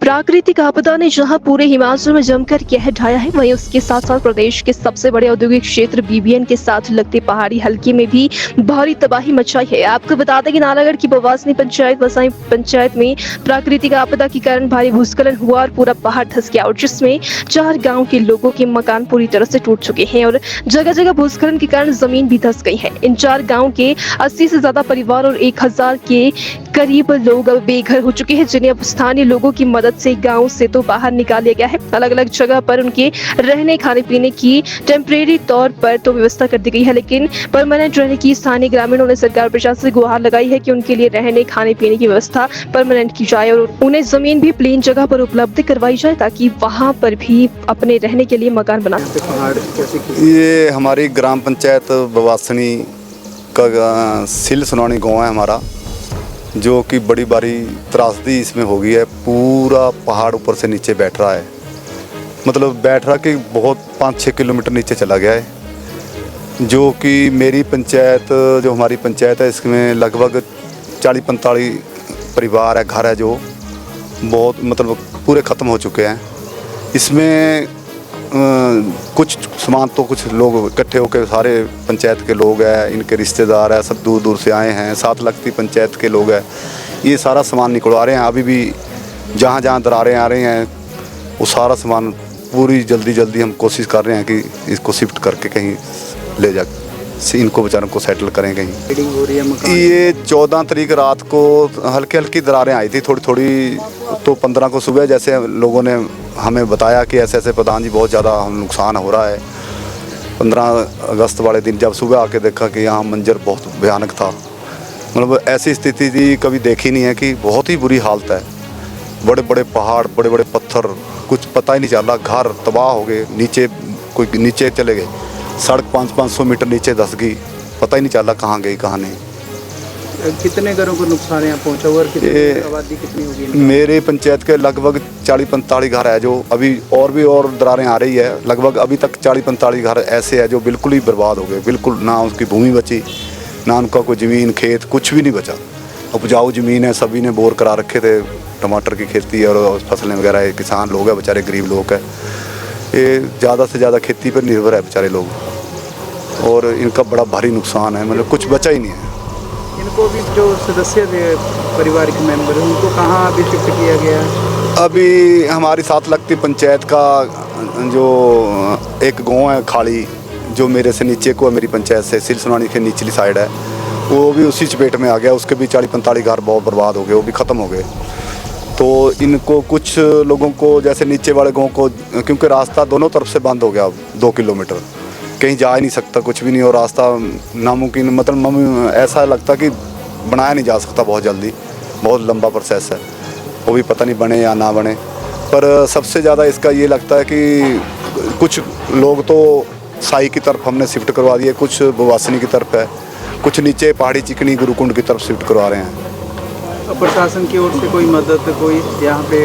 प्राकृतिक आपदा ने जहां पूरे हिमाचल में जमकर कहर ढाया है, वहीं उसके साथ साथ प्रदेश के सबसे बड़े औद्योगिक क्षेत्र बीबीएन के साथ लगते पहाड़ी हलके में भी भारी तबाही मचाई है। आपको बता दें कि नालागढ़ की बवासनी पंचायत वसाई पंचायत में प्राकृतिक आपदा के कारण भारी भूस्खलन हुआ और पूरा पहाड़ धंस गया, और जिसमें 4 गाँव के लोगों के मकान पूरी तरह से टूट चुके हैं और जगह जगह भूस्खलन के कारण जमीन भी धंस गई है। इन 4 गाँव के 80 से ज्यादा परिवार और 1000 के करीब लोग बेघर हो चुके हैं, जिन्हें अब स्थानीय लोगों की मदद से गांव से तो बाहर निकाल लिया गया है। अलग अलग जगह पर उनके रहने खाने पीने की टेम्परेरी तौर पर तो व्यवस्था कर दी गई है, लेकिन परमानेंट रहने की स्थानीय ग्रामीणों ने सरकार प्रशासन से गुहार लगाई है कि उनके लिए रहने खाने पीने की व्यवस्था परमानेंट की जाए और उन्हें जमीन भी प्लेन जगह पर उपलब्ध करवाई जाए, ताकि वहां पर भी अपने रहने के लिए मकान बना सके। ये हमारी ग्राम पंचायत बवासनी का सिल सुनानी गाँव है हमारा, जो कि बड़ी बारी त्रासदी इसमें हो गई है। पूरा पहाड़ ऊपर से नीचे बैठ रहा है, मतलब बैठ रहा कि बहुत 5-6 किलोमीटर नीचे चला गया है। जो कि मेरी पंचायत, जो हमारी पंचायत है, इसमें लगभग 40-45 परिवार है, घर है, जो बहुत मतलब पूरे ख़त्म हो चुके हैं। इसमें कुछ सामान तो कुछ लोग इकट्ठे होकर, सारे पंचायत के लोग हैं, इनके रिश्तेदार हैं, सब दूर दूर से आए हैं, 7 लगती पंचायत के लोग हैं, ये सारा सामान निकलवा रहे हैं। अभी भी जहाँ जहाँ दरारें आ रही हैं वो सारा सामान पूरी जल्दी हम कोशिश कर रहे हैं कि इसको शिफ्ट करके कहीं ले जा, इनको बेचारों को सेटल करें कहीं। हो रही है ये 14 तारीख रात को हल्की दरारें आई थी, थोड़ी, तो 15 को सुबह जैसे लोगों ने हमें बताया कि ऐसे ऐसे प्रधान जी बहुत ज़्यादा नुकसान हो रहा है। 15 अगस्त वाले दिन जब सुबह आके देखा कि यहाँ मंजर बहुत भयानक था, मतलब ऐसी स्थिति थी कभी देखी नहीं है, कि बहुत ही बुरी हालत है। बड़े बड़े पहाड़, बड़े बड़े पत्थर, कुछ पता ही नहीं चला, घर तबाह हो गए, नीचे कोई नीचे चले गए, सड़क 500-500 मीटर नीचे धंस गई, पता ही नहीं चला कहाँ गई कहाँ नहीं। कितने घरों को नुकसान यहाँ पहुँचा हुआ और आबादी कितनी होगी? मेरे पंचायत के लगभग 40-45 घर है, जो अभी और दरारें आ रही है। लगभग अभी तक 40-45 घर ऐसे है जो बिल्कुल ही बर्बाद हो गए, बिल्कुल ना उसकी भूमि बची, ना उनका कोई ज़मीन खेत कुछ भी नहीं बचा। उपजाऊ ज़मीन है, सभी ने बोर करा रखे थे, टमाटर की खेती और फसलें वगैरह। किसान लोग हैं बेचारे, गरीब लोग हैं, ये ज़्यादा से ज़्यादा खेती पर निर्भर है बेचारे लोग, और इनका बड़ा भारी नुकसान है, मतलब कुछ बचा ही नहीं है। इनको भी जो सदस्य थे पारिवारिक मेंबर, उनको कहाँ अभी शिफ्ट किया गया है? अभी हमारी 7 लगती पंचायत का जो एक गांव है खाड़ी, जो मेरे से नीचे को है, मेरी पंचायत से सिल सुनानी के निचली साइड है, वो भी उसी चपेट में आ गया। उसके भी 40-45 घर बहुत बर्बाद हो गए, वो भी ख़त्म हो गए। तो इनको कुछ लोगों को, जैसे नीचे वाले गाँव को, क्योंकि रास्ता दोनों तरफ से बंद हो गया, 2 किलोमीटर कहीं जा ही नहीं सकता, कुछ भी नहीं, और रास्ता नामुमकिन, मतलब ऐसा लगता कि बनाया नहीं जा सकता बहुत जल्दी, बहुत लंबा प्रोसेस है, वो भी पता नहीं बने या ना बने। पर सबसे ज़्यादा इसका ये लगता है कि कुछ लोग तो साई की तरफ हमने शिफ्ट करवा दिए, कुछ बवासनी की तरफ है, कुछ नीचे पहाड़ी चिकनी गुरुकुंड की तरफ शिफ्ट करवा रहे हैं। प्रशासन की ओर से कोई मदद, कोई यहाँ पे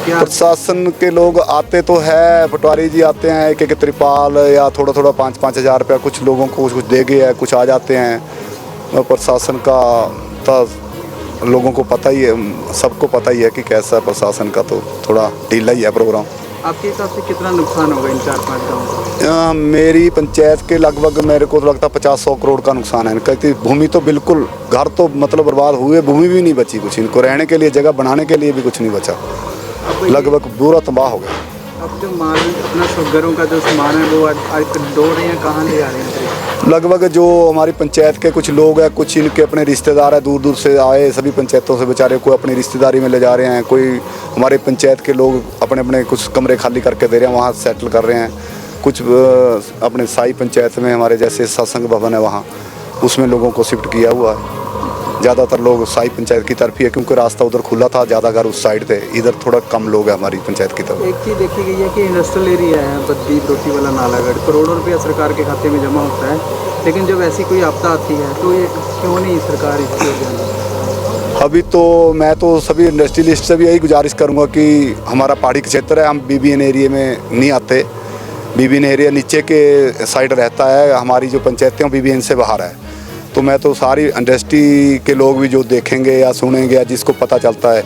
क्या? प्रशासन के लोग आते तो है, पटवारी जी आते हैं, एक त्रिपाल या थोड़ा 5-5 हज़ार रुपया कुछ लोगों को कुछ दे गए, कुछ आ जाते हैं। प्रशासन का तो लोगों को पता ही है, सबको पता ही है कि कैसा प्रशासन का, तो थोड़ा ढीला ही है प्रोग्राम। आपके हिसाब से कितना नुकसान होगा इन 4-5 गाँव? मेरी पंचायत के लगभग मेरे को तो लगता है 50-100 करोड़ का नुकसान है इनका। भूमि तो बिल्कुल, घर तो मतलब बर्बाद हुए, भूमि भी नहीं बची कुछ, इनको रहने के लिए जगह बनाने के लिए भी कुछ नहीं बचा, लगभग पूरा तबाह हो गया। अब जो माल अपना घरों का जो सामान है वो आज दौड़ रहे हैं, कहाँ ले आ रहे हैं? लगभग जो हमारी पंचायत के कुछ लोग हैं, कुछ इनके अपने रिश्तेदार हैं, दूर दूर से आए, सभी पंचायतों से बेचारे को अपनी रिश्तेदारी में ले जा रहे हैं। कोई हमारे पंचायत के लोग अपने अपने कुछ कमरे खाली करके दे रहे हैं, वहाँ सेटल कर रहे हैं। कुछ अपने साई पंचायत में हमारे जैसे सत्संग भवन है, वहाँ उसमें लोगों को शिफ्ट किया हुआ है। ज़्यादातर लोग साई पंचायत की तरफ ही है, क्योंकि रास्ता उधर खुला था, ज़्यादा घर उस साइड थे, इधर थोड़ा कम लोग हैं हमारी पंचायत की तरफ। एक चीज़ देखी गई है कि इंडस्ट्रियल एरिया है बद्दी रोटी वाला नालागढ़, करोड़ों रुपया सरकार के खाते में जमा होता है, लेकिन जब ऐसी कोई आपदा आती है तो ये क्यों नहीं सरकार इसकी ओर जाती? अभी तो मैं तो सभी इंडस्ट्रियलिस्ट से भी यही गुजारिश करूँगा कि हमारा पहाड़ी क्षेत्र है, हम बीबीएन एरिया में नहीं आते। बीबीएन एरिया नीचे के साइड रहता है, हमारी जो पंचायतें बीबीएन से बाहर है। तो मैं तो सारी इंडस्ट्री के लोग भी जो देखेंगे या सुनेंगे या जिसको पता चलता है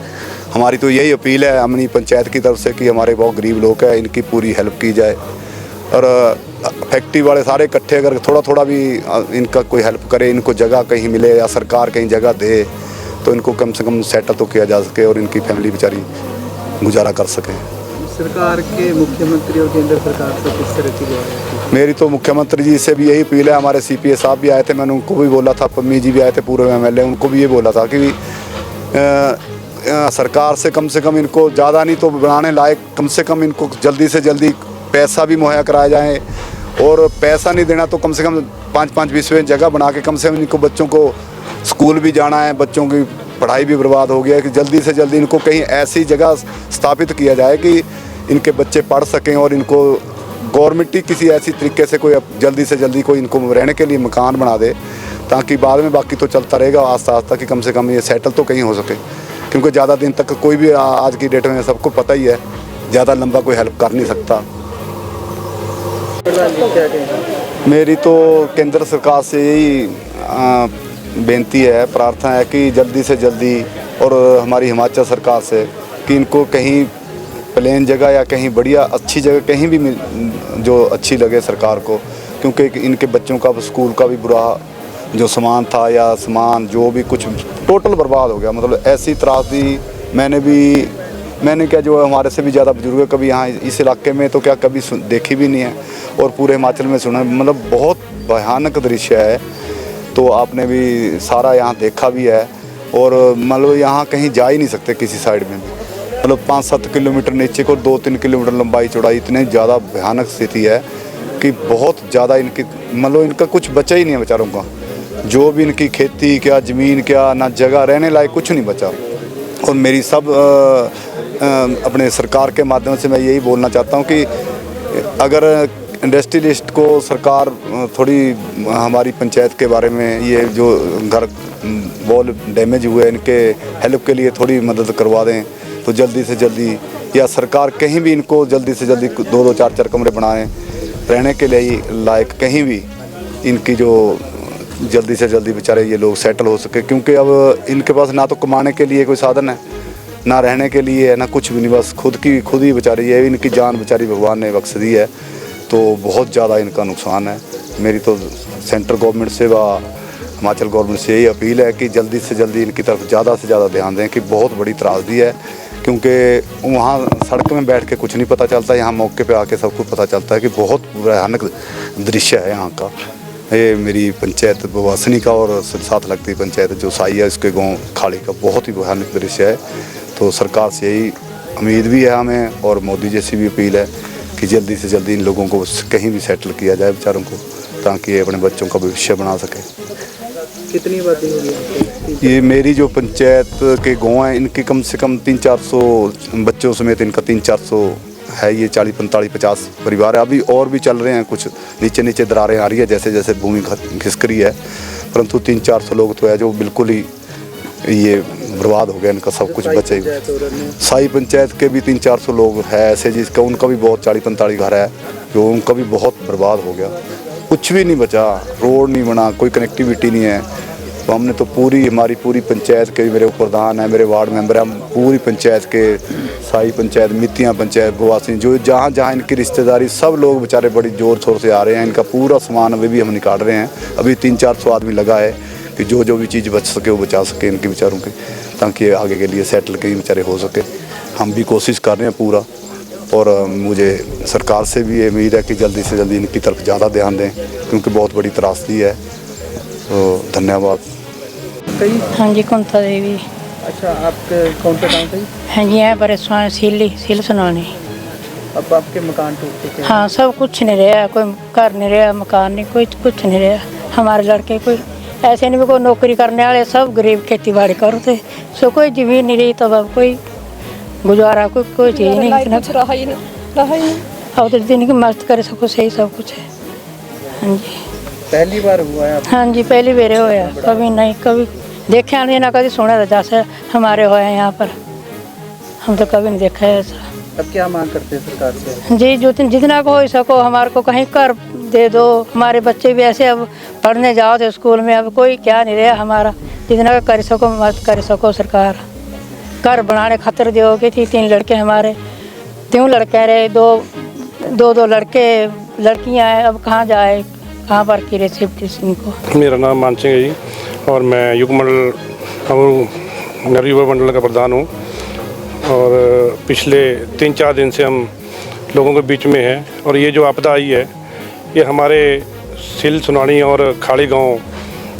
हमारी तो यही अपील है अपनी पंचायत की तरफ से कि हमारे बहुत गरीब लोग हैं, इनकी पूरी हेल्प की जाए। और फैक्ट्री वाले सारे इकट्ठे अगर थोड़ा थोड़ा भी इनका कोई हेल्प करे, इनको जगह कहीं मिले या सरकार कहीं जगह दे, तो इनको कम से कम सेटल तो किया जा सके और इनकी फैमिली बेचारी गुजारा कर सके। सरकार के मुख्यमंत्री और केंद्र सरकार से किस तरह की बात है? मेरी तो मुख्यमंत्री जी से भी यही अपील है। हमारे CPA साहब भी आए थे, मैंने उनको भी बोला था, पम्मी जी भी आए थे, पूर्व MLA, उनको भी ये बोला था कि सरकार से कम इनको ज़्यादा नहीं तो बनाने लायक कम से कम इनको जल्दी से जल्दी पैसा भी मुहैया कराया जाए। और पैसा नहीं देना तो कम से कम 5-5 20 जगह बना के कम से कम इनको बच्चों को स्कूल भी जाना है, बच्चों की पढ़ाई भी बर्बाद हो गया है, कि जल्दी से जल्दी इनको कहीं ऐसी जगह स्थापित किया जाए कि इनके बच्चे पढ़ सकें और इनको गवर्नमेंट ही किसी ऐसी तरीके से कोई जल्दी से जल्दी कोई इनको रहने के लिए मकान बना दे, ताकि बाद में बाकी तो चलता रहेगा आस्ता आस्ता कि कम से कम ये सेटल तो कहीं हो सके। क्योंकि ज़्यादा दिन तक कोई भी आज की डेट में सबको पता ही है, ज़्यादा लंबा कोई हेल्प कर नहीं सकता। मेरी तो केंद्र सरकार से यही बेनती है, प्रार्थना है कि जल्दी से जल्दी, और हमारी हिमाचल सरकार से कि इनको कहीं प्लेन जगह या कहीं बढ़िया अच्छी जगह कहीं भी जो अच्छी लगे सरकार को, क्योंकि इनके बच्चों का स्कूल का भी बुरा जो सामान था या सामान जो भी कुछ टोटल बर्बाद हो गया। मतलब ऐसी त्रासदी मैंने क्या, जो हमारे से भी ज़्यादा बुजुर्ग कभी यहाँ इस इलाके में तो क्या कभी देखी भी नहीं है और पूरे हिमाचल में सुना, मतलब बहुत भयानक दृश्य है। तो आपने भी सारा यहाँ देखा भी है और मतलब यहाँ कहीं जा ही नहीं सकते किसी साइड में भी। मतलब 5-7 किलोमीटर नीचे को 2-3 किलोमीटर लंबाई चौड़ाई, इतने ज़्यादा भयानक स्थिति है कि बहुत ज़्यादा इनकी मतलब इनका कुछ बचा ही नहीं है बेचारों का। जो भी इनकी खेती क्या, ज़मीन क्या, ना जगह रहने लायक कुछ नहीं बचा। और मेरी सब अपने सरकार के माध्यम से मैं यही बोलना चाहता हूँ कि अगर इंडस्ट्रियलिस्ट को सरकार थोड़ी हमारी पंचायत के बारे में, ये जो घर वॉल डैमेज हुए इनके हेल्प के लिए थोड़ी मदद करवा दें तो जल्दी से जल्दी, या सरकार कहीं भी इनको जल्दी से जल्दी 2-2 4-4 कमरे बनाएं रहने के लिए लायक, कहीं भी इनकी जो जल्दी से जल्दी बेचारे ये लोग सेटल हो सके। क्योंकि अब इनके पास ना तो कमाने के लिए कोई साधन है, ना रहने के लिए है, ना कुछ भी नहीं, बस खुद ही बेचारे, ये इनकी जान बेचारी भगवान ने बख्श दी है। तो बहुत ज़्यादा इनका नुकसान है। मेरी तो सेंट्रल गवर्नमेंट से व हिमाचल गवर्नमेंट से यही अपील है कि जल्दी से जल्दी इनकी तरफ ज़्यादा से ज़्यादा ध्यान दें कि बहुत बड़ी त्रासदी है। क्योंकि वहाँ सड़क में बैठ के कुछ नहीं पता चलता, यहाँ मौके पे आके सब कुछ पता चलता है कि बहुत भयानक दृश्य है यहाँ का। ये मेरी पंचायत बवासनी का और साथ लगती पंचायत जो साई है, इसके गाँव खाड़ी का बहुत ही भयानक दृश्य है। तो सरकार से यही उम्मीद भी है हमें, और मोदी जैसी भी अपील है कि जल्दी से जल्दी इन लोगों को कहीं भी सेटल किया जाए बेचारों को, ताकि ये अपने बच्चों का भविष्य बना सके। कितनी आबादी होगी? ये मेरी जो पंचायत के गाँव हैं इनकी कम से कम 300-400 बच्चों समेत इनका 300-400 है। ये 40-45-50 परिवार है। अभी और भी चल रहे हैं, कुछ नीचे दरारें आ रही है जैसे जैसे भूमि खिसक रही है, परंतु 300-400 लोग तो है जो बिल्कुल ही ये बर्बाद हो गया, इनका सब कुछ बचे ही। साई पंचायत के भी 300-400 लोग है ऐसे जिसका, उनका भी बहुत 40-45 घर है जो उनका भी बहुत बर्बाद हो गया, कुछ भी नहीं बचा, रोड नहीं बना, कोई कनेक्टिविटी नहीं है। तो हमने तो हमारी पूरी पंचायत के, मेरे प्रधान है, मेरे वार्ड मेंबर हैं, हम पूरी पंचायत के, साई पंचायत, मितियाँ पंचायत, बवासी, जो जहाँ जहाँ इनकी रिश्तेदारी, सब लोग बेचारे बड़ी ज़ोर शोर से आ रहे हैं। इनका पूरा सामान अभी भी हम निकाल रहे हैं। अभी 300-400 आदमी लगा है कि जो भी चीज़ बच सके वो बचा सके इनके बेचारों के, ताकि आगे के लिए सेटल कहीं बेचारे हो सके। हम भी कोशिश कर रहे हैं पूरा, और मुझे सरकार से भी ये उम्मीद है कि जल्दी से जल्दी इनकी तरफ ज़्यादा ध्यान दें, क्योंकि बहुत बड़ी त्रासदी है। तो धन्यवाद। हाँ जी, कुंता देवी। अच्छा, आप कौन सा गाँव थे? हाँ जी, यहाँ पर सील सुनानी। अब आपके मकान टूट चुके हैं? हाँ, सब कुछ नहीं रहा, कोई घर नहीं रहा, मकान नहीं, कोई कुछ नहीं रहा। हमारे लड़के कोई ऐसे नहीं, कोई नौकरी करने वाले सब गरीब खेती बाड़ी करते, सो कोई ज़मीन नहीं रही, तब अब कोई गुजारा कोई चीज़ नहीं, अब तो दिन की मस्त करे सब कुछ, सही सब कुछ है। हाँ जी, पहली बार हुआ है? हाँ जी, पहली बार होया, कभी नहीं, कभी देखा नहीं ना, कभी सुना था जैसे हमारे होया यहाँ पर, हम तो कभी नहीं देखा है ऐसा। अब क्या मांग करते हैं सरकार से? जी, जितना को हो सको हमारे को कहीं कर दे दो। हमारे बच्चे भी ऐसे अब पढ़ने जाओ तो स्कूल में अब कोई क्या नहीं रहा हमारा, जितना कर सको मदद कर सको सरकार। घर बनाने खातिर दोगे थी 3 लड़के हमारे, त्यों लड़के रहे, दो लड़के लड़कियां हैं, अब कहाँ जाए, कहाँ पर की रिसिप्ट इनको। मेरा नाम मान सिंह है जी और मैं युग मंडल नगर युवा मंडल का प्रधान हूँ। और पिछले 3-4 दिन से हम लोगों के बीच में हैं और ये जो आपदा आई है ये हमारे सिल सुनानी और खाड़ी गांव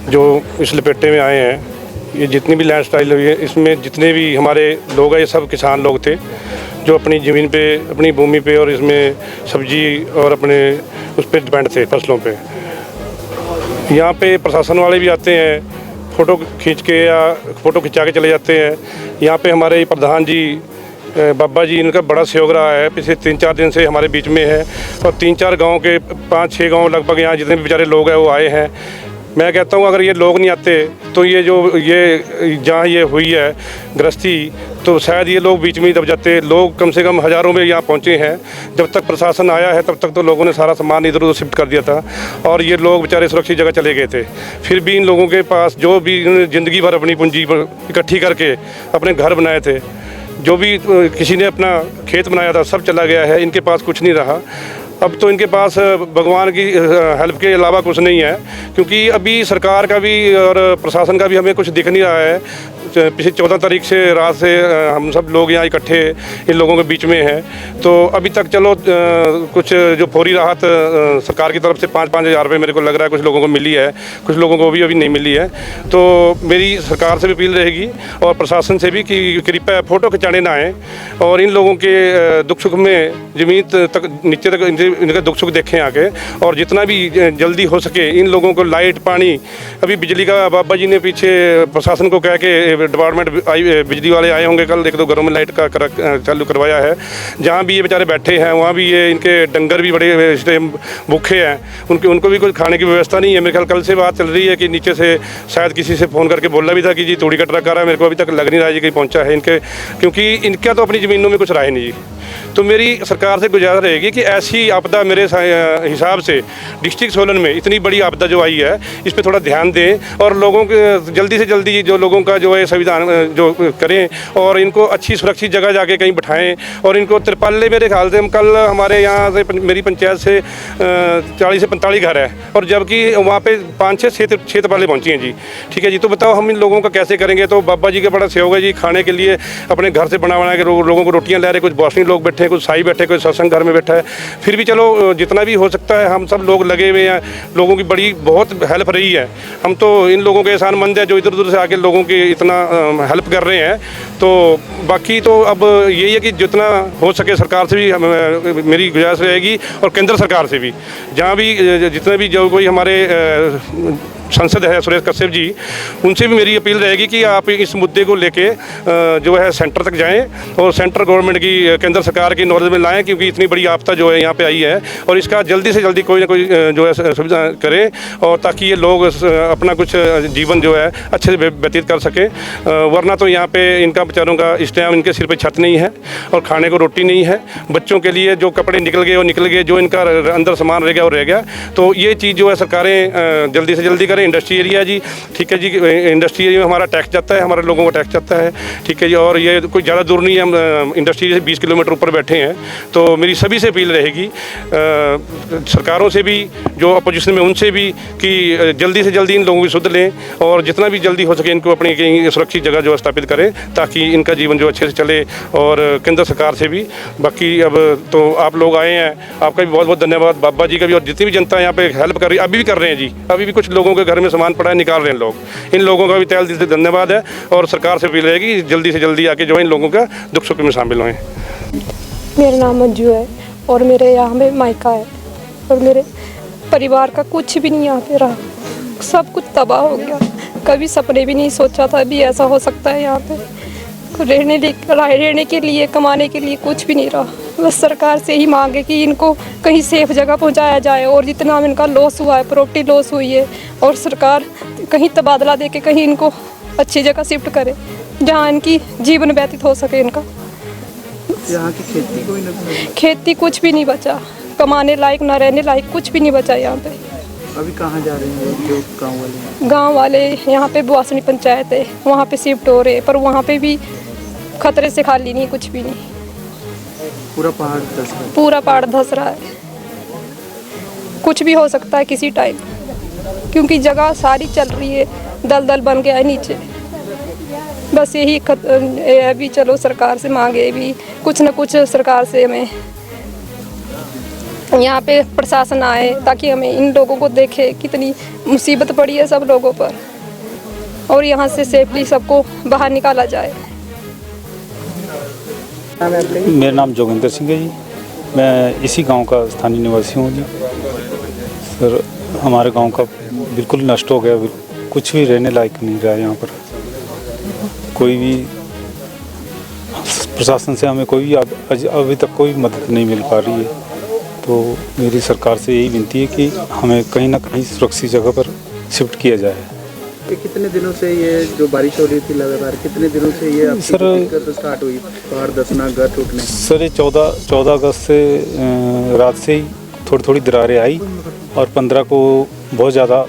जो इस लपेटे में आए हैं। ये जितनी भी लैंड स्लाइड हुई है इसमें जितने भी हमारे लोग हैं ये सब किसान लोग थे जो अपनी ज़मीन पे, अपनी भूमि पे और इसमें सब्जी और अपने उस पर डिपेंड थे, फसलों पे। यहाँ पे प्रशासन वाले भी आते हैं, फ़ोटो खींच के या फ़ोटो खिंचा के चले जाते हैं। यहाँ पे हमारे प्रधान जी बाबा जी, इनका बड़ा सहयोग रहा है, पिछले 3-4 दिन से हमारे बीच में है और 3-4 गांव के 5-6 गांव लगभग यहाँ जितने भी बेचारे लोग हैं वो आए हैं। मैं कहता हूँ अगर ये लोग नहीं आते तो ये जहाँ ये हुई है गृहस्थी तो शायद ये लोग बीच में ही दब जाते। लोग कम से कम हज़ारों में यहाँ पहुँचे हैं। जब तक प्रशासन आया है तब तक तो लोगों ने सारा सामान इधर उधर शिफ्ट कर दिया था और ये लोग बेचारे सुरक्षित जगह चले गए थे। फिर भी इन लोगों के पास जो भी ज़िंदगी भर अपनी पूंजी इकट्ठी करके अपने घर बनाए थे, जो भी किसी ने अपना खेत बनाया था, सब चला गया है। इनके पास कुछ नहीं रहा। अब तो इनके पास भगवान की हेल्प के अलावा कुछ नहीं है, क्योंकि अभी सरकार का भी और प्रशासन का भी हमें कुछ दिख नहीं रहा है। पिछले 14 तारीख से रात से हम सब लोग यहाँ इकट्ठे इन लोगों के बीच में हैं। तो अभी तक चलो कुछ जो फौरी राहत सरकार की तरफ से 5-5 हज़ार रुपये मेरे को लग रहा है कुछ लोगों को मिली है, कुछ लोगों को भी अभी नहीं मिली है। तो मेरी सरकार से भी अपील रहेगी और प्रशासन से भी कि कृपया फ़ोटो खिंचाने ना आएँ और इन लोगों के दुख सुख में ज़मीन तक नीचे तक इनका दुख सुख देखें आके, और जितना भी जल्दी हो सके इन लोगों को लाइट पानी। अभी बिजली का बाबा जी ने पीछे प्रशासन को कह के डिपार्टमेंट बिजली वाले आए होंगे, कल 1-2 घरों में लाइट का चालू करवाया है। जहाँ भी ये बेचारे बैठे हैं वहाँ भी ये इनके डंगर भी बड़े इस टाइम भूखे हैं, उनको भी कुछ खाने की व्यवस्था नहीं है। मेरे ख्याल कल से बात चल रही है कि नीचे से शायद किसी से फ़ोन करके बोला भी था कि जी तूड़ी का ट्रक आ रहा है। मेरे को अभी तक लग नहीं रहा जी कहीं पहुँचा है इनके, क्योंकि इनका तो अपनी ज़मीनों में कुछ रहा ही नहीं जी। तो मेरी सरकार से गुजारिश रहेगी कि ऐसी आपदा मेरे हिसाब से डिस्ट्रिक्ट सोलन में इतनी बड़ी आपदा जो आई है इस पर थोड़ा ध्यान दें और लोगों के जल्दी से जल्दी जो लोगों का जो है संविधान जो करें और इनको अच्छी सुरक्षित जगह जाके कहीं बिठाएं और इनको तिरपाले। मेरे ख्याल से कल हमारे यहाँ से मेरी पंचायत से 40 से 45 घर है और जबकि वहाँ पे 5-6 तिरपाले पहुँची हैं जी। ठीक है जी, तो बताओ हम इन लोगों का कैसे करेंगे। तो बाबा जी का बड़ा सहयोग है जी, खाने के लिए अपने घर से बना के लोगों को रोटियाँ ला रहे, कुछ बॉसनी लोग बैठे हैं, कुछ साई बैठे, कोई सत्संग घर में बैठा है। फिर भी चलो जितना भी हो सकता है हम सब लोग लगे हुए हैं, लोगों की बड़ी बहुत हेल्प रही है। हम तो इन लोगों के एहसानमंद है जो इधर उधर से आके लोगों की इतना हेल्प कर रहे हैं। तो बाकी तो अब यही है कि जितना हो सके सरकार से भी मेरी गुजारिश रहेगी और केंद्र सरकार से भी, जहाँ भी जितने भी जो कोई हमारे सांसद है सुरेश कश्यप जी, उनसे भी मेरी अपील रहेगी कि आप इस मुद्दे को लेके जो है सेंटर तक जाएं और सेंट्रल गवर्नमेंट की, केंद्र सरकार की नॉलेज में लाएं, क्योंकि इतनी बड़ी आपदा जो है यहाँ पे आई है और इसका जल्दी से जल्दी कोई ना कोई जो है सुविधा करें और ताकि ये लोग अपना कुछ जीवन जो है अच्छे से व्यतीत कर सकें। वरना तो यहाँ पे इनका बेचारों का इस टाइम इनके सिर पर छत नहीं है और खाने को रोटी नहीं है। बच्चों के लिए जो कपड़े निकल गए वो निकल गए, जो इनका अंदर सामान रह गया वो रह गया। तो ये चीज़ जो है सरकारें जल्दी से जल्दी करें। इंडस्ट्री एरिया जी, ठीक है जी, इंडस्ट्री एरिया में हमारा टैक्स जाता है, हमारे लोगों को टैक्स जाता है, ठीक है जी। और ये कोई ज़्यादा दूर नहीं है, हम इंडस्ट्री से 20 किलोमीटर ऊपर बैठे हैं। तो मेरी सभी से अपील रहेगी, सरकारों से भी, जो अपोजिशन में उनसे भी, कि जल्दी से जल्दी इन लोगों की सुध लें और जितना भी जल्दी हो सके इनको अपनी कहीं सुरक्षित जगह जो स्थापित करें ताकि इनका जीवन जो अच्छे से चले। और केंद्र सरकार से भी। बाकी अब तो आप लोग आए हैं, आपका भी बहुत बहुत धन्यवाद, बाबा जी का भी, और जितनी भी जनता यहाँ पे हेल्प कर रही है, अभी भी कर रहे हैं जी। अभी भी कुछ लोगों के घर में सामान पड़ा है, निकाल रहे हैं लोग। इन लोगों का भी तहे दिल से धन्यवाद है और सरकार से अपील रहेगी जल्दी से जल्दी आके जो है इन लोगों का दुख सुख में शामिल हों। मेरा नाम मंजू है और मेरे यहाँ में मायका है और मेरे परिवार का कुछ भी नहीं यहाँ पे रहा, सब कुछ तबाह हो गया। कभी सपने भी नहीं सोचा था भी ऐसा हो सकता है। यहाँ पे रहने के लिए, कमाने के लिए कुछ भी नहीं रहा। बस सरकार से ही मांग है कि इनको कहीं सेफ जगह पहुँचाया जाए और जितना इनका लॉस हुआ है, प्रॉपर्टी लॉस हुई है, और सरकार कहीं तबादला दे के कहीं इनको अच्छी जगह शिफ्ट करे जहाँ इनकी जीवन व्यतीत हो सके इनका। यहाँ की खेती कोई नहीं, खेती कुछ भी नहीं बचा, कमाने लायक ना रहने लायक कुछ भी नहीं बचा यहाँ पे। अभी कहाँ जा रहे हैं जो गाँव वाले? गांव वाले यहाँ पे बुआसनी पंचायत है, वहाँ पे शिफ्ट हो रहे हैं, पर वहाँ पे भी खतरे से खाली नहीं, कुछ भी नहीं। पूरा पहाड़ धंस रहा है। पूरा पहाड़ धंस रहा है, कुछ भी हो सकता है किसी टाइम, क्योंकि जगह सारी चल रही है, दलदल बन गया है नीचे। बस यही अभी चलो सरकार से मांगे भी कुछ न कुछ, सरकार से हमें यहाँ पे प्रशासन आए ताकि हमें इन लोगों को देखे कितनी मुसीबत पड़ी है सब लोगों पर, और यहाँ से सेफली सबको बाहर निकाला जाए। मेरा नाम जोगिंदर सिंह है जी, मैं इसी गांव का स्थानीय निवासी हूँ जी। सर हमारे गांव का बिल्कुल नष्ट हो गया, कुछ भी रहने लायक नहीं रहा यहाँ पर। कोई भी प्रशासन से हमें कोई भी अभी तक कोई मदद नहीं मिल पा रही है। तो मेरी सरकार से यही विनती है कि हमें कहीं ना कहीं सुरक्षित जगह पर शिफ्ट किया जाए। ये कितने दिनों से ये जो बारिश हो रही थी लगातार, कितने दिनों से ये आपकी सर दिक्कत स्टार्ट हुई, पहाड़ धंसना, घर टूटने? सर ये 14 अगस्त से रात से ही थोड़ी थोड़ी दरारें आई और 15 को बहुत ज़्यादा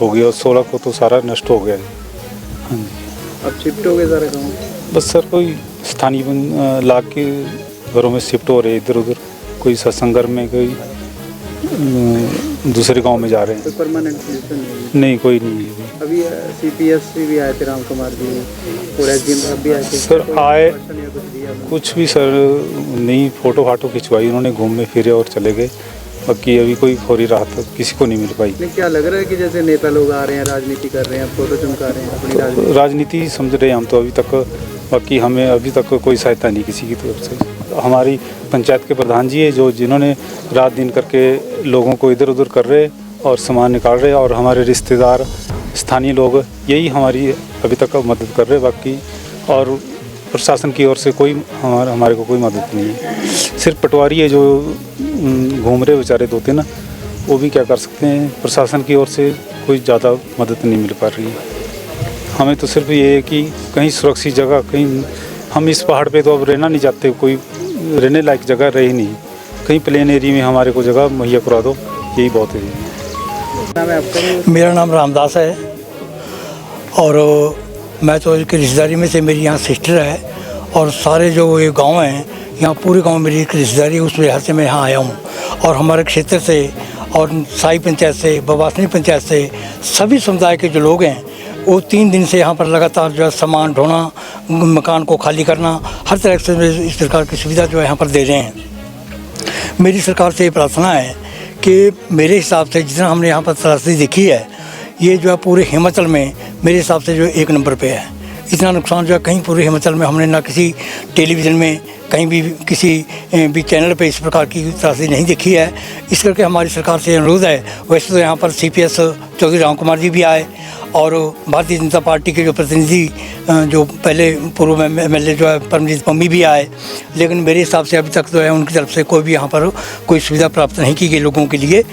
हो गया और 16 को तो सारा नष्ट हो गया। हाँ जी। अब शिफ्ट हो गए सारे गाँव? बस सर कोई स्थानीय लाग के घरों में शिफ्ट हो रहे इधर उधर, कोई सत्संग घर में, कोई दूसरे गांव में जा रहे हैं। तो परमानेंट सोल्यूशन नहीं, कोई नहीं है अभी। CPS भी आए थे, राम कुमार जी और SDM साहब भी आए थे सर। आए कुछ भी सर नहीं, फ़ोटो फाटो खिंचवाई उन्होंने, घूमने फिरे और चले गए। बाकी अभी कोई फौरी राहत किसी को नहीं मिल पाई। लेकिन क्या लग रहा है कि जैसे नेता लोग आ रहे हैं, राजनीति कर रहे हैं, फोटो चमका रहे हैं अपनी राजनीति समझ रहे हैं हम तो अभी तक। बाकी हमें अभी तक कोई सहायता नहीं किसी की तरफ से। हमारी पंचायत के प्रधान जी है जो जिन्होंने रात दिन करके लोगों को इधर उधर कर रहे और सामान निकाल रहे, और हमारे रिश्तेदार स्थानीय लोग यही हमारी अभी तक मदद कर रहे। बाकी और प्रशासन की ओर से कोई हमारे को कोई मदद नहीं है। सिर्फ पटवारी है जो घूम रहे बेचारे 2-3, वो भी क्या कर सकते हैं। प्रशासन की ओर से कोई ज़्यादा मदद नहीं मिल पा रही है। हमें तो सिर्फ ये है कि कहीं सुरक्षित जगह, कहीं हम इस पहाड़ पे तो अब रहना नहीं चाहते, कोई रहने लायक जगह रही नहीं, कहीं प्लेन एरिया में हमारे को जगह मुहैया करा दो, यही बहुत है। मेरा नाम रामदास है और मैं तो एक रिश्तेदारी में से, मेरी यहाँ सिस्टर है और सारे जो ये गांव हैं यहाँ पूरे गांव मेरी एक रिश्तेदारी है, उस वजह से मैं यहाँ आया हूँ। और हमारे क्षेत्र से और साई पंचायत से, बवासनी पंचायत से, सभी समुदाय के जो लोग हैं वो 3 दिन से यहाँ पर लगातार जो है सामान ढोना, मकान को खाली करना, हर तरह से इस प्रकार की सुविधा जो है यहाँ पर दे रहे हैं। मेरी सरकार से ये प्रार्थना है कि मेरे हिसाब से जितना हमने यहाँ पर त्रासदी देखी है, ये जो है पूरे हिमाचल में मेरे हिसाब से जो 1 नंबर पे है। इतना नुकसान जो है कहीं पूरे हिमाचल में हमने ना किसी टेलीविज़न में, कहीं भी किसी भी चैनल पे इस प्रकार की त्रासदी नहीं देखी है। इस करके हमारी सरकार से अनुरोध है। वैसे तो यहाँ पर CPS चौधरी राम कुमार जी भी आए और भारतीय जनता पार्टी के जो प्रतिनिधि जो पहले पूर्व MLA जो है परमजीत पम्मी भी आए, लेकिन मेरे हिसाब से अभी तक जो है उनकी तरफ से कोई भी यहाँ पर कोई सुविधा प्राप्त नहीं की गई लोगों के लिए।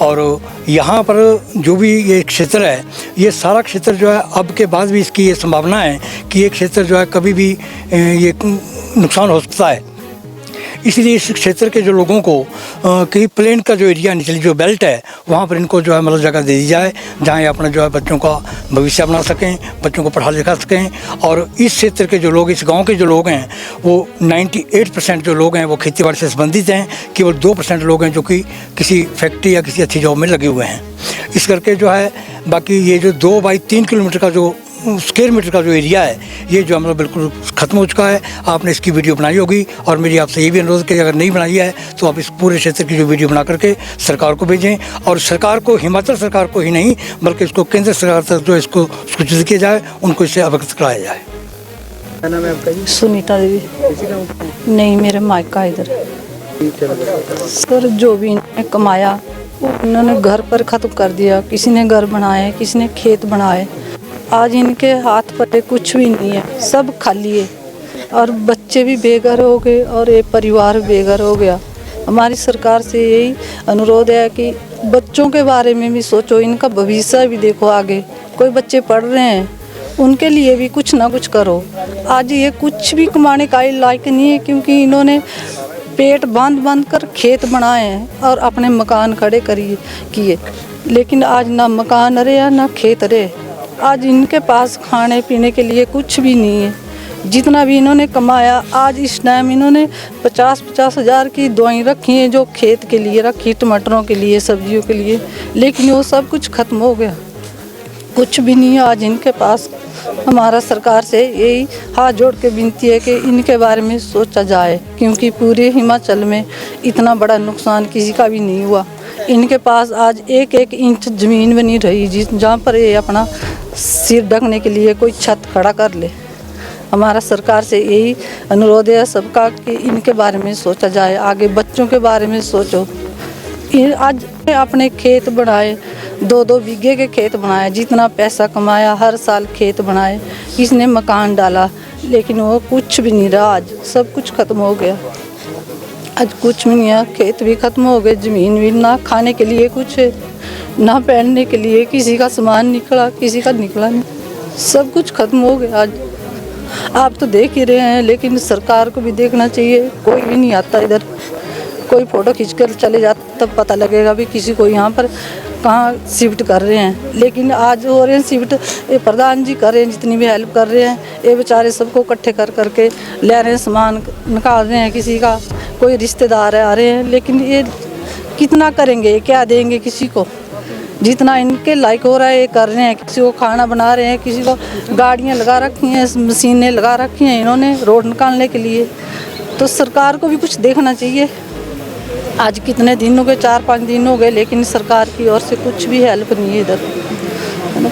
और यहाँ पर जो भी ये क्षेत्र है, ये सारा क्षेत्र जो है अब के बाद भी इसकी ये संभावना है कि ये क्षेत्र जो है कभी भी ये नुकसान हो सकता है। इसलिए इस क्षेत्र के जो लोगों को कि प्लेन का जो एरिया, निचली जो बेल्ट है, वहाँ पर इनको जो है मतलब जगह दे दी जाए जहाँ ये अपना जो है बच्चों का भविष्य बना सकें, बच्चों को पढ़ा लिखा सकें। और इस क्षेत्र के जो लोग, इस गांव के जो लोग हैं, वो 98% जो लोग हैं वो खेती बाड़ी से संबंधित हैं। केवल 2% लोग हैं जो कि किसी फैक्ट्री या किसी अच्छी जॉब में लगे हुए हैं। इस करके जो है बाकी ये जो 2 बाई 3 किलोमीटर का जो स्क्वायर मीटर का जो एरिया है, ये जो मतलब बिल्कुल ख़त्म हो चुका है। आपने इसकी वीडियो बनाई होगी और मेरी आपसे ये भी अनुरोध कि अगर नहीं बनाई है तो आप इस पूरे क्षेत्र की जो वीडियो बना करके सरकार को भेजें, और सरकार को, हिमाचल सरकार को ही नहीं बल्कि इसको केंद्र सरकार तक जो इसको सूचित किया जाए, उनको इससे अवगत कराया जाए। क्या नाम है आपका? सुनीता देवी। किसी का नहीं, मेरे मायका इधर। सर जो भी इन्होंने कमाया वो उन्होंने घर पर ख़त्म कर दिया। किसी ने घर बनाए, किसी ने खेत बनाए। आज इनके हाथ पर कुछ भी नहीं है, सब खाली है और बच्चे भी बेघर हो गए और ये परिवार बेघर हो गया। हमारी सरकार से यही अनुरोध है कि बच्चों के बारे में भी सोचो, इनका भविष्य भी देखो। आगे कोई बच्चे पढ़ रहे हैं, उनके लिए भी कुछ ना कुछ करो। आज ये कुछ भी कमाने का लायक नहीं है, क्योंकि इन्होंने पेट बांध कर खेत बनाए हैं और अपने मकान खड़े किए, लेकिन आज ना मकान रहे ना खेत रहे। आज इनके पास खाने पीने के लिए कुछ भी नहीं है। जितना भी इन्होंने कमाया, आज इस टाइम इन्होंने 50-50 हज़ार की दवाई रखी हैं जो खेत के लिए रखी, टमाटरों के लिए, सब्जियों के लिए, लेकिन वो सब कुछ ख़त्म हो गया, कुछ भी नहीं है आज इनके पास। हमारा सरकार से यही हाथ जोड़ के विनती है कि इनके बारे में सोचा जाए, क्योंकि पूरे हिमाचल में इतना बड़ा नुकसान किसी का भी नहीं हुआ। इनके पास आज 1-1 इंच ज़मीन भी नहीं रही जहाँ पर ये अपना सिर ढकने के लिए कोई छत खड़ा कर ले। हमारा सरकार से यही अनुरोध है सबका कि इनके बारे में सोचा जाए, आगे बच्चों के बारे में सोचो। आज अपने खेत बनाए, 2-2 बीघे के खेत बनाए, जितना पैसा कमाया हर साल खेत बनाए, किसने मकान डाला, लेकिन वो कुछ भी नहीं रहा। आज सब कुछ ख़त्म हो गया, आज कुछ भी नहीं है, खेत भी ख़त्म हो गए, ज़मीन भी, ना खाने के लिए कुछ है, ना पहनने के लिए, किसी का सामान निकला, किसी का निकला नहीं, सब कुछ ख़त्म हो गया। आज आप तो देख ही रहे हैं, लेकिन सरकार को भी देखना चाहिए। कोई भी नहीं आता इधर, कोई फ़ोटो खींचकर चले जाता तब पता लगेगा भी किसी को यहाँ पर कहाँ शिफ्ट कर रहे हैं, लेकिन आज हो रहे हैं शिफ्ट, ये प्रधान जी कर रहे हैं, जितनी भी हेल्प कर रहे हैं, ये बेचारे सबको इकट्ठे कर करके ले रहे हैं, सामान निकाल रहे हैं, किसी का कोई रिश्तेदार है आ रहे हैं, लेकिन ये कितना करेंगे, क्या देंगे किसी को, जितना इनके लायक हो रहा है ये कर रहे हैं। किसी को खाना बना रहे हैं, किसी को गाड़ियाँ लगा रखी हैं, मशीनें लगा रखी हैं इन्होंने रोड निकालने के लिए। तो सरकार को भी कुछ देखना चाहिए। आज कितने दिन हो गए, 4-5 दिन हो गए, लेकिन सरकार की ओर से कुछ भी हेल्प नहीं है इधर, है ना।